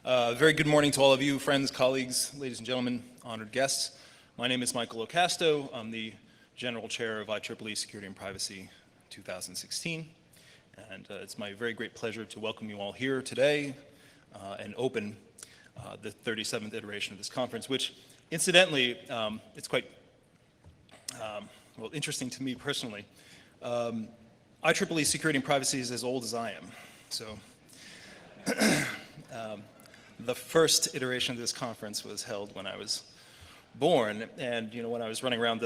Very good morning to all of you, friends, colleagues, ladies and gentlemen, honored guests. My name is Michael Ocasto. I'm the General Chair of IEEE Security and Privacy 2016. And it's my very great pleasure to welcome you all here today and open the 37th iteration of this conference, which incidentally, it's quite interesting to me personally. IEEE Security and Privacy is as old as I am. So the first iteration of this conference was held when I was born, and when I was running around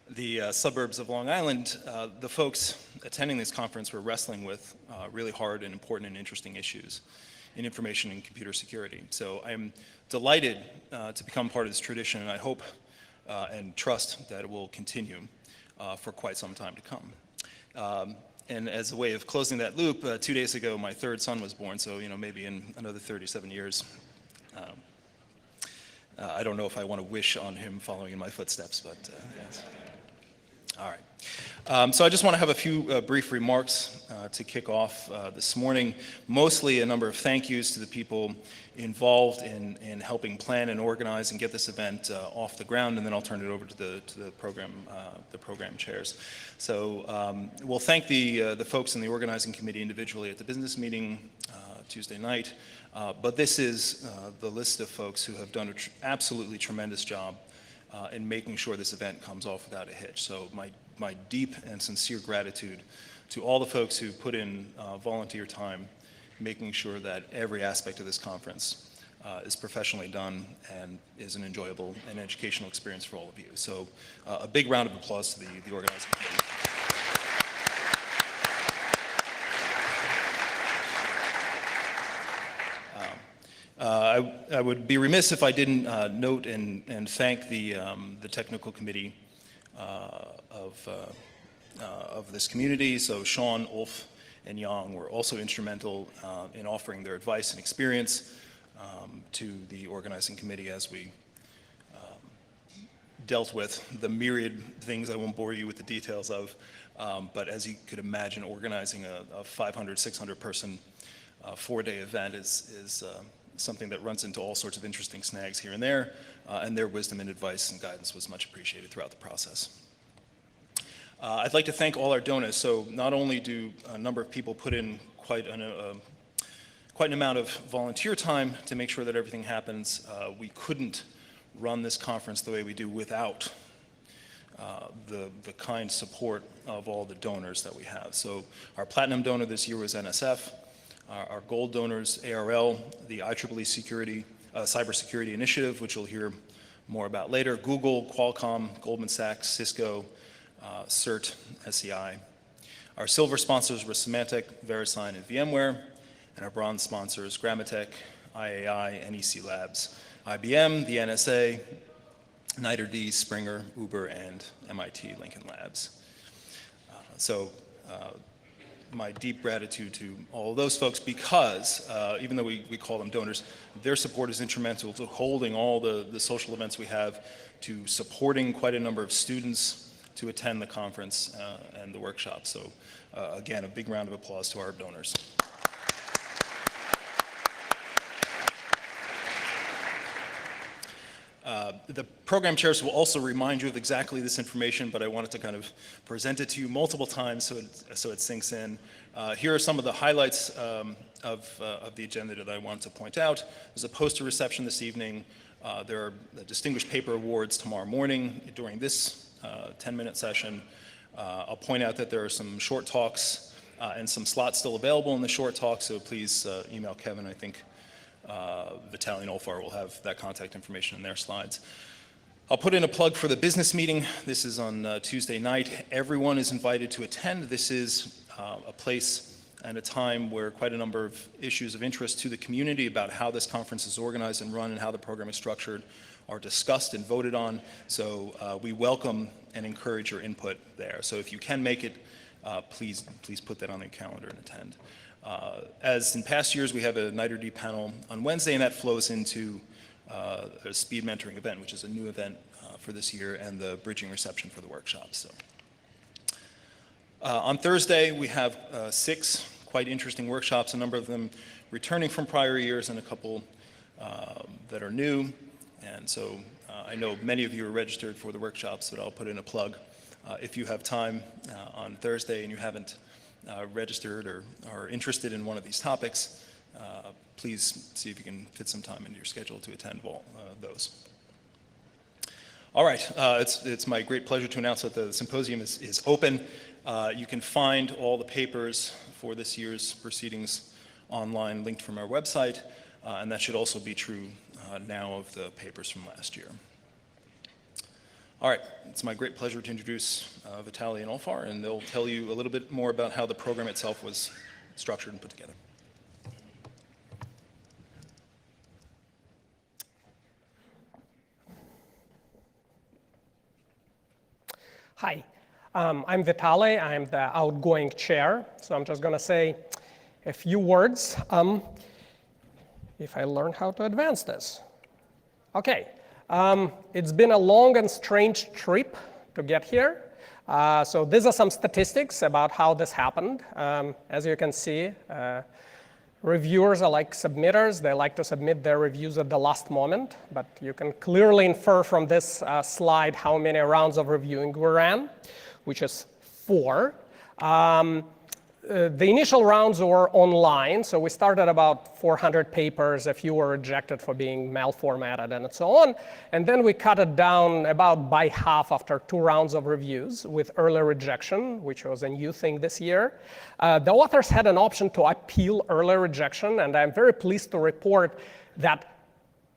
the suburbs of Long Island, the folks attending this conference were wrestling with really hard and important and interesting issues in information and computer security. So I'm delighted to become part of this tradition, and I hope and trust that it will continue for quite some time to come. And as a way of closing that loop, 2 days ago my third son was born, so maybe in another 37 years, I don't know if I want to wish on him following in my footsteps, but yes. All right. So I just want to have a few brief remarks to kick off this morning. Mostly a number of thank yous to the people involved in helping plan and organize and get this event off the ground, and then I'll turn it over to the program chairs. So we'll thank the folks in the organizing committee individually at the business meeting Tuesday night, but this is the list of folks who have done an absolutely tremendous job in making sure this event comes off without a hitch. So my deep and sincere gratitude to all the folks who put in volunteer time, making sure that every aspect of this conference is professionally done and is an enjoyable and educational experience for all of you. So a big round of applause to the organizing committee. I would be remiss if I didn't note and thank the technical committee of this community. So Sean, Ulf, and Yang were also instrumental in offering their advice and experience to the organizing committee as we dealt with the myriad things I won't bore you with the details of, but as you could imagine, organizing a 500, 600 person 4-day event is something that runs into all sorts of interesting snags here and there, and their wisdom and advice and guidance was much appreciated throughout the process. I'd like to thank all our donors. So not only do a number of people put in quite an amount of volunteer time to make sure that everything happens, we couldn't run this conference the way we do without the kind support of all the donors that we have. So our platinum donor this year was NSF. Our gold donors, ARL, the IEEE Cybersecurity Initiative, which you'll hear more about later, Google, Qualcomm, Goldman Sachs, Cisco, CERT, SEI. Our silver sponsors were Symantec, VeriSign, and VMware, and our bronze sponsors, Grammatech, IAI, NEC Labs, IBM, the NSA, NITRD, Springer, Uber, and MIT Lincoln Labs. My deep gratitude to all of those folks, because even though we call them donors, their support is instrumental to holding all the social events we have, to supporting quite a number of students to attend the conference and the workshop. So again, a big round of applause to our donors. The program chairs will also remind you of exactly this information, but I wanted to kind of present it to you multiple times so it sinks in. Here are some of the highlights of the agenda that I want to point out. There's a poster reception this evening. There are distinguished paper awards tomorrow morning during this 10-minute session. I'll point out that there are some short talks and some slots still available in the short talk, so please email Kevin. I think Vitaly and Olfar will have that contact information in their slides. I'll put in a plug for the business meeting. This is on Tuesday night. Everyone is invited to attend. This is a place and a time where quite a number of issues of interest to the community about how this conference is organized and run and how the program is structured are discussed and voted on. So we welcome and encourage your input there. So if you can make it, please put that on the calendar and attend. As in past years, we have a NITRD panel on Wednesday, and that flows into a speed mentoring event, which is a new event for this year, and the bridging reception for the workshops. So. On Thursday, we have 6 quite interesting workshops, a number of them returning from prior years and a couple that are new. And so I know many of you are registered for the workshops, but I'll put in a plug. If you have time on Thursday and you haven't registered or are interested in one of these topics, please see if you can fit some time into your schedule to attend those. All right, it's my great pleasure to announce that the symposium is open. You can find all the papers for this year's proceedings online, linked from our website, and that should also be true now of the papers from last year. All right, it's my great pleasure to introduce Vitaly and Olfar, and they'll tell you a little bit more about how the program itself was structured and put together. Hi, I'm Vitaly. I'm the outgoing chair, so I'm just going to say a few words if I learn how to advance this. Okay, it's been a long and strange trip to get here. So these are some statistics about how this happened. As you can see, reviewers are like submitters. They like to submit their reviews at the last moment, but you can clearly infer from this slide how many rounds of reviewing we ran, which is 4. The initial rounds were online, so we started about 400 papers. A few were rejected for being malformatted and so on. And then we cut it down about by half after 2 rounds of reviews with early rejection, which was a new thing this year. The authors had an option to appeal early rejection, and I'm very pleased to report that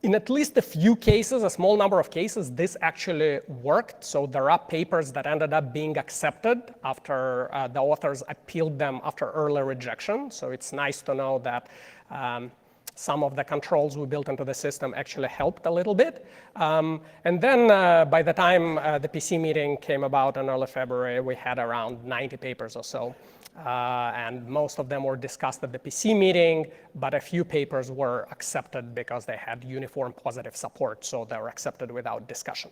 in at least a few cases, a small number of cases, this actually worked. So there are papers that ended up being accepted after the authors appealed them after early rejection. So it's nice to know that some of the controls we built into the system actually helped a little bit. And then by the time the PC meeting came about in early February, we had around 90 papers or so. And most of them were discussed at the PC meeting, but a few papers were accepted because they had uniform positive support, so they were accepted without discussion.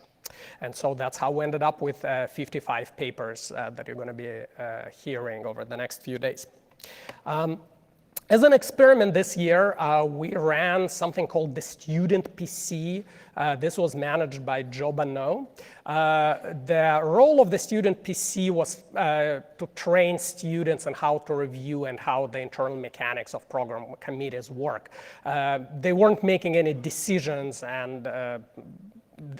And so that's how we ended up with 55 papers that you're going to be hearing over the next few days. As an experiment this year, we ran something called the Student PC. This was managed by Joe Bonneau. The role of the Student PC was to train students on how to review and how the internal mechanics of program committees work. They weren't making any decisions, and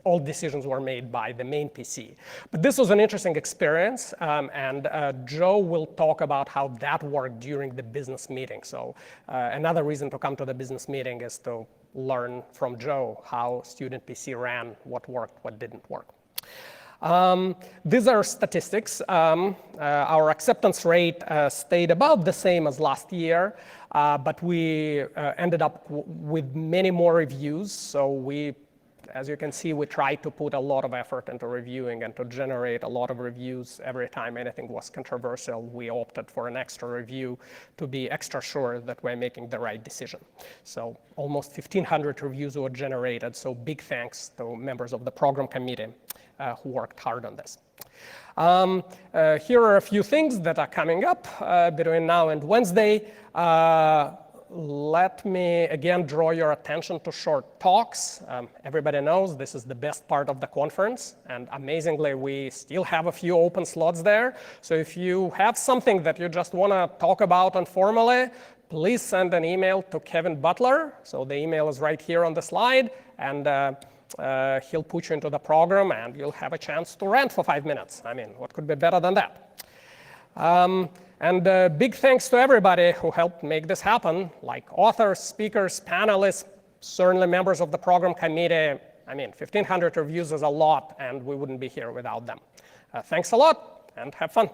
all decisions were made by the main PC. But this was an interesting experience, and Joe will talk about how that worked during the business meeting. So another reason to come to the business meeting is to learn from Joe how Student PC ran, what worked, what didn't work. These are statistics. Our acceptance rate stayed about the same as last year, but we ended up with many more reviews. So as you can see, we tried to put a lot of effort into reviewing and to generate a lot of reviews. Every time anything was controversial, we opted for an extra review to be extra sure that we're making the right decision. So almost 1,500 reviews were generated, so big thanks to members of the program committee who worked hard on this. Here are a few things that are coming up between now and Wednesday. Let me again draw your attention to short talks. Everybody knows this is the best part of the conference, and amazingly, we still have a few open slots there. So if you have something that you just want to talk about informally, please send an email to Kevin Butler. So the email is right here on the slide, and he'll put you into the program, and you'll have a chance to rant for 5 minutes. I mean, what could be better than that? And big thanks to everybody who helped make this happen, like authors, speakers, panelists, certainly members of the program committee. I mean, 1,500 reviews is a lot, and we wouldn't be here without them. Thanks a lot, and have fun.